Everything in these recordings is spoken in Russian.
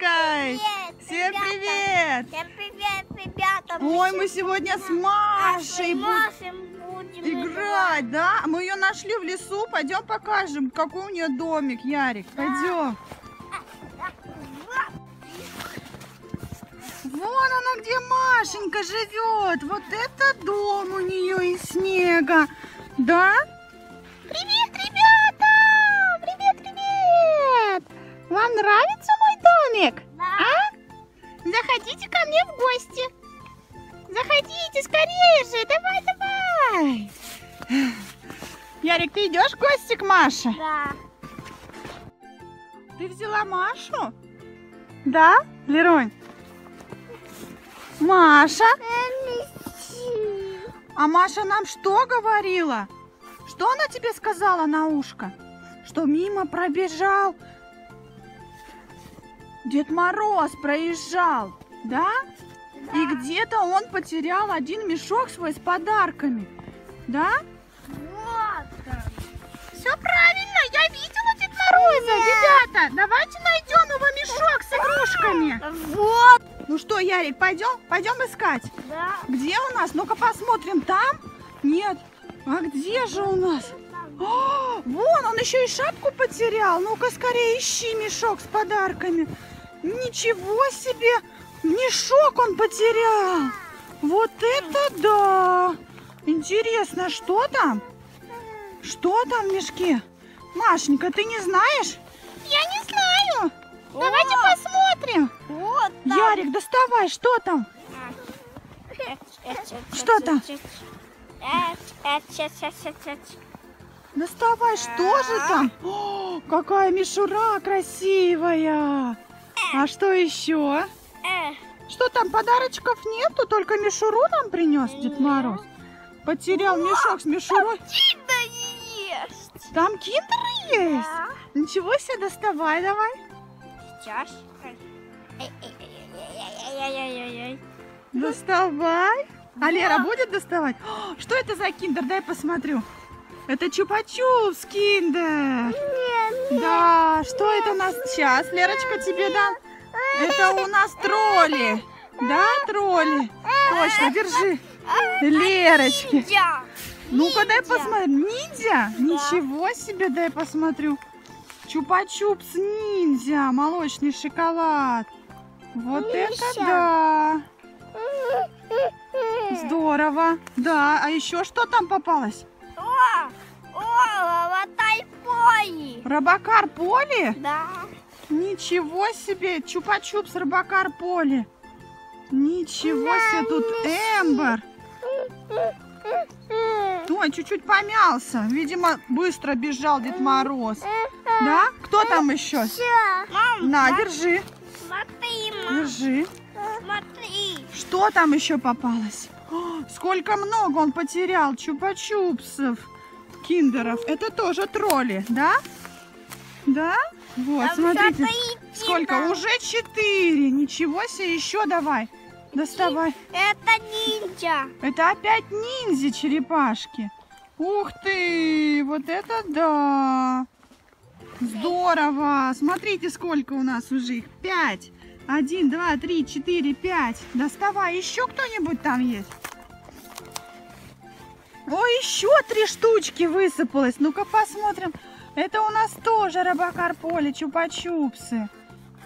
Машечкой! Всем привет! Всем привет, ребята! Ой, мы сегодня с Машей будем играть, да? Мы ее нашли в лесу, пойдем покажем, какой у нее домик, Ярик. Пойдем. Вон она, где Машенька живет. Вот это дом у нее из снега. Да? Привет, ребята! Привет, привет! Вам нравится мой домик? Да. А? Заходите ко мне в гости. Заходите, скорее же. Давай, давай. Ярик, ты идешь в гости к Маше? Да. Ты взяла Машу? Да, Леронь? Маша? А Маша нам что говорила? Что она тебе сказала на ушко? Что мимо пробежал Дед Мороз, проезжал, да? И где-то он потерял один мешок свой с подарками, да? Вот он. Все правильно, я видела Дед Мороза, ребята. Давайте найдем его мешок с игрушками. Вот. Ну что, Ярик, пойдем искать. Да. Где у нас? Ну-ка посмотрим. Там? Нет. А где же у нас? О, вон, он еще и шапку потерял. Ну-ка скорее ищи мешок с подарками. Ничего себе! Мешок он потерял. Вот это да! Интересно, что там? Что там в мешке? Машенька, ты не знаешь? Я не знаю. Давайте посмотрим. Вот там. Ярик, доставай, что там? Что там? Доставай, что же там? О, какая мишура красивая! А что еще? Что там, подарочков нету? Только мишуру нам принес Дед Мороз? Потерял мешок с мишурой. Киндер есть. Там киндер есть? Да. Ничего себе, доставай давай. Сейчас. Доставай. А Лера будет доставать? О, что это за киндер? Дай посмотрю. Это чупа-чупс киндер. Да, что это у нас сейчас? Лерочка, тебе дам. Это у нас тролли. Да, тролли? Точно, держи. Лерочки. Ну-ка, дай посмотрим. Ниндзя? Ничего себе, дай посмотрю. Чупа-чупс ниндзя. Молочный шоколад. Вот это да. Здорово. Да, а еще что там попалось? Лоботай-пони. Робокар Поли? Да. Ничего себе, чупа-чупс Робокар Поли. Ничего себе, тут Эмбер. Ой, чуть-чуть помялся. Видимо, быстро бежал Дед Мороз. Да? Кто там еще? Мам, На, держи. смотри, мам, Держи. смотри. Что там еще попалось? О, сколько много он потерял чупа-чупсов, киндеров. Это тоже тролли, да? Да? Вот, Там смотрите. что-то Сколько? единое. Уже 4. Ничего себе, еще давай. Доставай. Это ниндзя. Это опять ниндзя черепашки. Ух ты, вот это да. Здорово. Смотрите, сколько у нас уже их. 5. 1, 2, 3, 4, 5. Доставай. Еще кто-нибудь там есть? Ой, еще 3 штучки высыпалось. Ну-ка посмотрим. Это у нас тоже Робокар Поли, чупа-чупсы.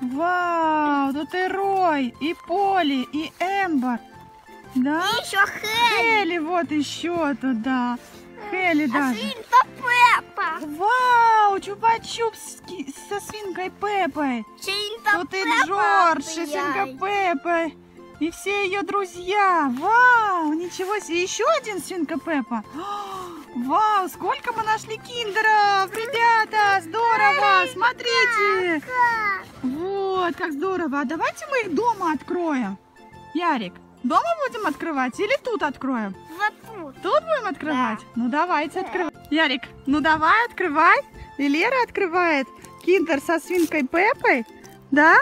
Вау, тут и Рой, и Поли, и Эмбер. Да? И еще Хелли. Хелли вот еще туда. Хелли даже. Свинка Пеппа. Вау, чупа-чупс со свинкой Пеппой. Свинка Тут и Пеппа. Джордж, и свинка Пеппа. И все ее друзья. Вау, ничего себе. Еще один свинка Пеппа. Вау, сколько мы нашли киндеров, ребята. Здорово, смотрите. Вот, как здорово. А давайте мы их дома откроем. Ярик, дома будем открывать или тут откроем? Вот тут. Тут будем открывать? Ну, давайте открывать. Ярик, ну давай, открывай. И Лера открывает киндер со свинкой Пеппой. Да?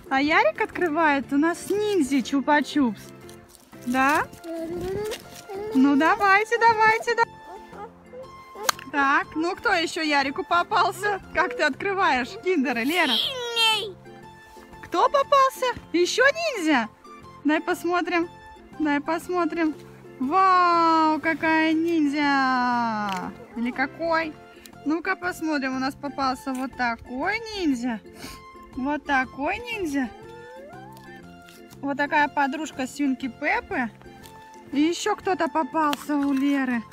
А Ярик открывает у нас ниндзя чупа-чупс. Да? Ну, давайте, давайте. Так, ну кто еще Ярику попался? Как ты открываешь киндеры, Лера? Синий. Кто попался? Еще ниндзя? Дай посмотрим. Дай посмотрим. Вау, какая ниндзя! Или какой? Ну-ка посмотрим. У нас попался вот такой ниндзя. Вот такой ниндзя. Вот такая подружка свинки Пеппы. И еще кто-то попался у Леры.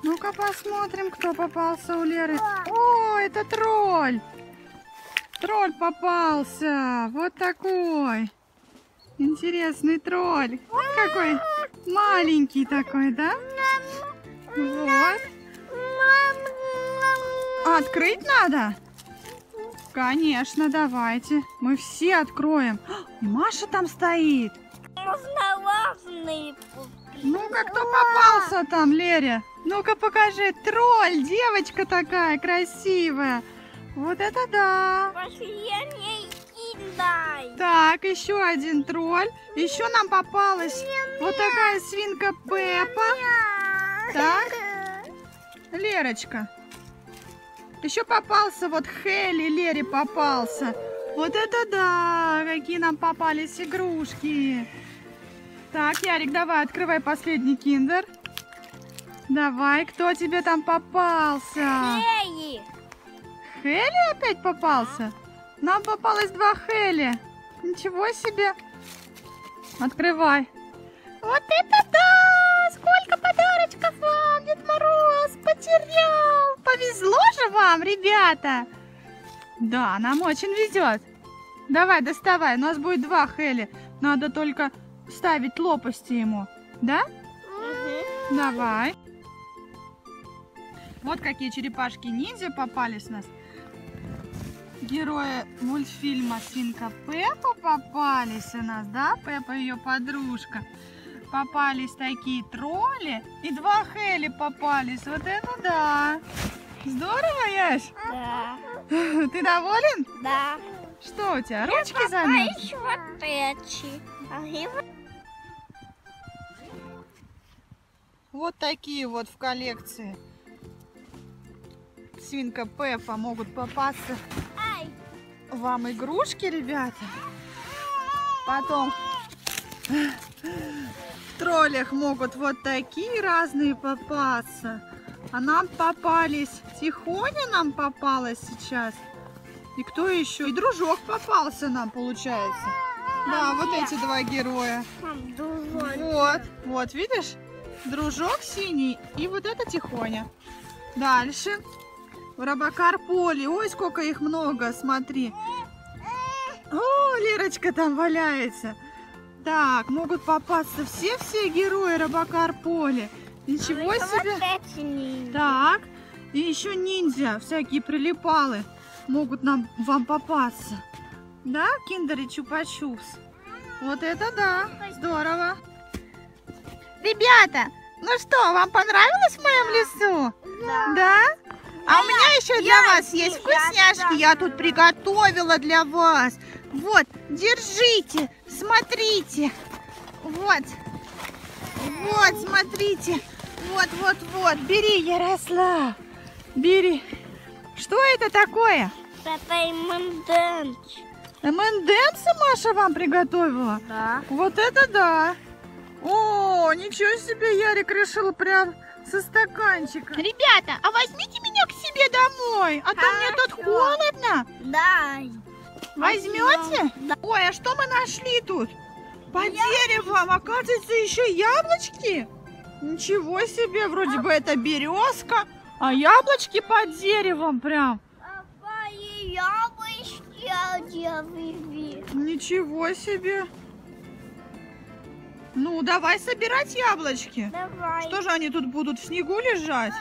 Ну-ка посмотрим, кто попался у Леры. О, это тролль. Тролль попался. Вот такой. Интересный тролль. Какой маленький такой, да? Вот. Открыть надо? Конечно, давайте. Мы все откроем. И Маша там стоит. Ну-ка, кто попался там, Лере? Ну-ка, покажи. Тролль, девочка такая красивая. Вот это да. Так, еще один тролль. Еще нам попалась вот такая свинка Пеппа. Так, Лерочка. Еще попался вот Хелли, Лере попался. Вот это да, какие нам попались игрушки. Так, Ярик, давай, открывай последний киндер. Давай, кто тебе там попался? Хелли. Хелли опять попался? Нам попалось 2 Хелли. Ничего себе. Открывай. Вот это да! Сколько подарочков вам, Дед Мороз потерял. Повезло же вам, ребята. Да, нам очень везет. Давай, доставай. У нас будет 2 Хелли. Надо только ставить лопасти ему. Да? Угу. Давай. Вот какие черепашки-ниндзя попались у нас. Герои мультфильма «Свинка Пеппа» попались у нас, да? Пеппа и ее подружка. Попались такие тролли. И 2 Хелли попались. Вот это да! Здорово, Яш? Да. Ты доволен? Да. Что у тебя, ручки замерзли? Вот эти. Вот такие вот в коллекции Свинка Пеппа могут попасться вам игрушки, ребята. Потом в троллях могут вот такие разные попасться. А нам попались, Тихоня нам попалась сейчас. И кто еще? И дружок попался нам, получается. Да, вот эти 2 героя. Вот, видишь? Дружок синий и вот это Тихоня. Дальше. Робокар Поли. Ой, сколько их много, смотри. О, Лерочка там валяется. Так, могут попасться все герои Робокар Поли. Ничего себе. Так, и еще ниндзя, всякие прилипалы могут вам попасться. Да, Киндер и Чупа-Чупс. Вот это да, здорово. Ребята, ну что, вам понравилось в моем лесу? Да? А у меня еще для вас есть вкусняшки. Я тут приготовила для вас. Вот, держите, смотрите. Вот, смотрите. Вот. Бери, Ярослав. Бери. Что это такое? Это M&M's. M&M's Маша вам приготовила? Да. Вот это да. О, ничего себе, Ярик решил прям со стаканчика. Ребята, а возьмите меня к себе домой, а то мне тут холодно. Да. Возьмете? Да. Ой, а что мы нашли тут? По деревам, оказывается, еще яблочки. Ничего себе, вроде бы это березка, а яблочки под деревом прям. Ничего себе. Ну, давай собирать яблочки. Давай. Что же они тут будут в снегу лежать?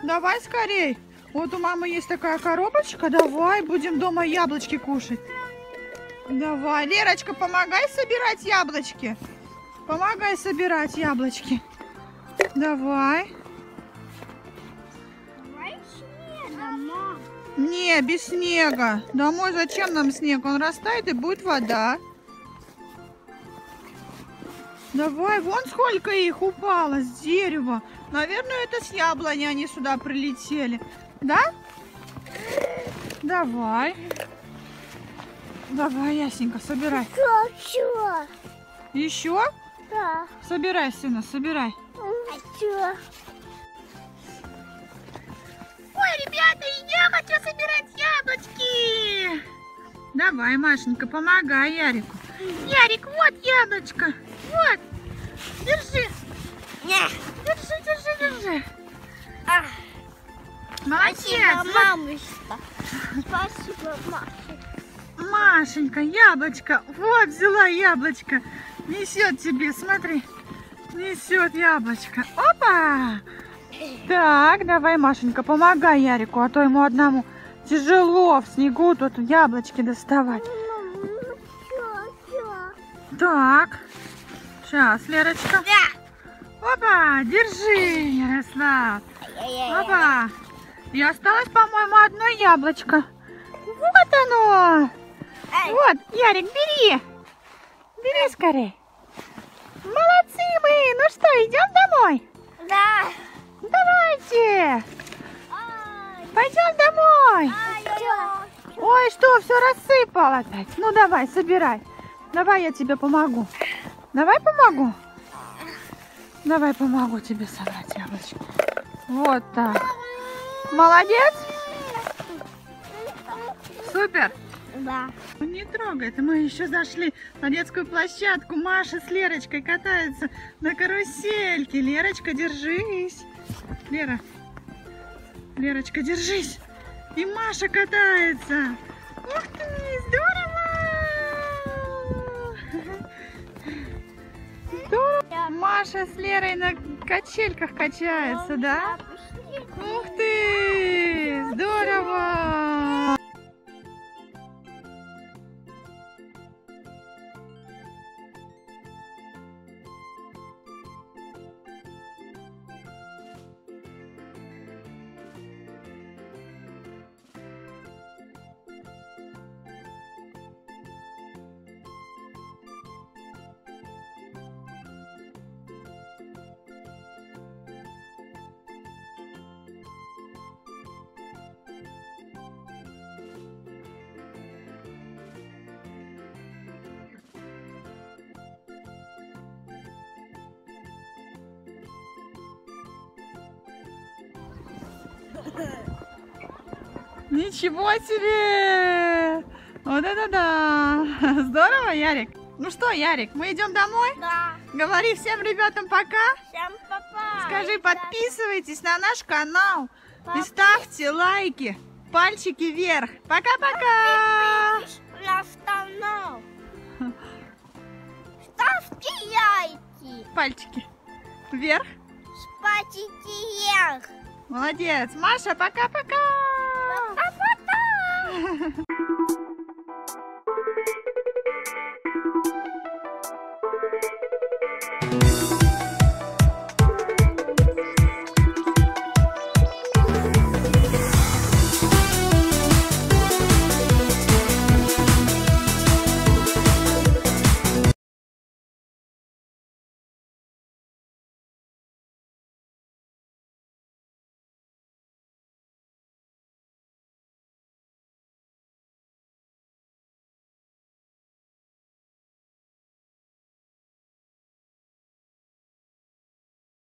Давай скорей. Вот у мамы есть такая коробочка. Давай, будем дома яблочки кушать. Давай, Лерочка, помогай собирать яблочки. Помогай собирать яблочки. Давай. Не, без снега. Домой зачем нам снег? Он растает и будет вода. Давай, вон сколько их упало с дерева. Наверное, это с яблони они сюда прилетели. Да? Давай. Давай, Ясенька, собирай. Еще. Еще? Да. Собирай, сына, собирай. Еще. Ой, ребята, я хочу собирать яблочки. Давай, Машенька, помогай Ярику. Ярик, вот яблочко. Вот. Держи. Держи, держи, держи. Молодец. Спасибо, мамочка. Спасибо, Маша. Машенька, яблочко. Вот взяла яблочко. Несет тебе, смотри. Несет яблочко. Опа! Так, давай, Машенька, помогай Ярику, а то ему одному тяжело в снегу тут яблочки доставать. Так, сейчас, Лерочка. Опа, держи, Ярослав. Опа. И осталось, по-моему, одно яблочко. Вот оно. Вот, Ярик, бери. Бери скорее. Молодцы мы. Ну что, идем домой? Да. Давайте. Пойдем домой. Ой, что, все рассыпал опять. Ну давай, собирай. Давай я тебе помогу. Давай помогу. Давай помогу тебе собрать яблочки. Вот так. Молодец. Супер. Да. Не трогай, это мы еще зашли на детскую площадку. Маша с Лерочкой катаются на карусельке. Лерочка, держись. Лера. Лерочка, держись. И Маша катается. Ух ты, здорово! Здорово. Маша с Лерой на качельках качается, да? Ух ты, здорово! Ничего себе! Вот это да! Здорово, Ярик! Ну что, Ярик, мы идем домой? Да. Говори всем ребятам пока. Всем папа. Скажи, подписывайтесь на наш канал и ставьте лайки, пальчики вверх. Пока-пока! На канал. Ставьте лайки. Пальчики вверх. Спасите вверх. Молодец. Маша, пока-пока! Пока-пока.